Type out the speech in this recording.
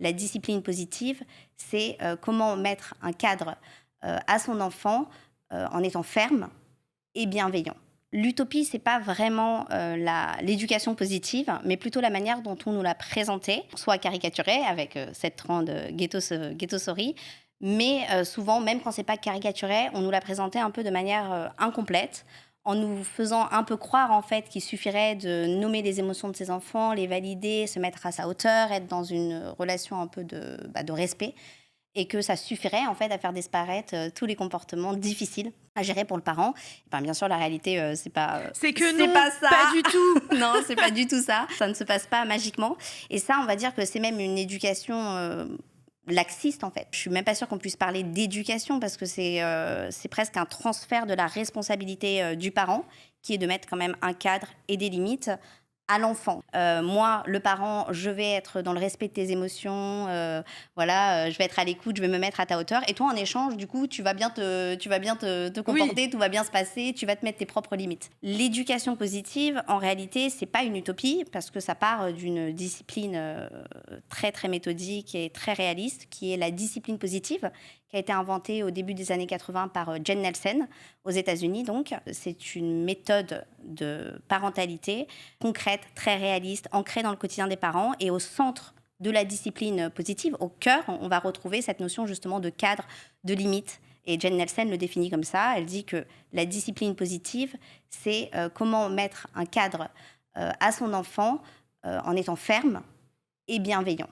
la discipline positive, c'est comment mettre un cadre à son enfant en étant ferme et bienveillant. L'utopie, c'est pas vraiment l'éducation positive, mais plutôt la manière dont on nous l'a présentée, soit caricaturée avec cette trend ghetto-sorry, mais souvent, même quand c'est pas caricaturé, on nous l'a présenté un peu de manière incomplète, en nous faisant un peu croire en fait qu'il suffirait de nommer les émotions de ses enfants, les valider, se mettre à sa hauteur, être dans une relation un peu de respect et que ça suffirait en fait à faire disparaître tous les comportements difficiles à gérer pour le parent. Ben, bien sûr, la réalité, C'est que c'est non, pas ça. pas du tout. Non, c'est pas du tout ça. Ça ne se passe pas magiquement. Et ça, on va dire que c'est même une éducation laxiste en fait. Je suis même pas sûre qu'on puisse parler d'éducation parce que c'est presque un transfert de la responsabilité du parent qui est de mettre quand même un cadre et des limites à l'enfant. Moi, le parent, je vais être dans le respect de tes émotions, voilà, je vais être à l'écoute, je vais me mettre à ta hauteur. Et toi, en échange, du coup, tu vas bien te comporter, Oui. tout va bien se passer, tu vas te mettre tes propres limites. L'éducation positive, en réalité, c'est pas une utopie parce que ça part d'une discipline très très méthodique et très réaliste, qui est la discipline positive, qui a été inventée au début des années 80 par Jen Nelson aux États-Unis. Donc, c'est une méthode de parentalité concrète, très réaliste, ancrée dans le quotidien des parents. Et au centre de la discipline positive, au cœur, on va retrouver cette notion justement de cadre, de limite. Et Jen Nelson le définit comme ça. Elle dit que la discipline positive, c'est comment mettre un cadre à son enfant en étant ferme et bienveillant.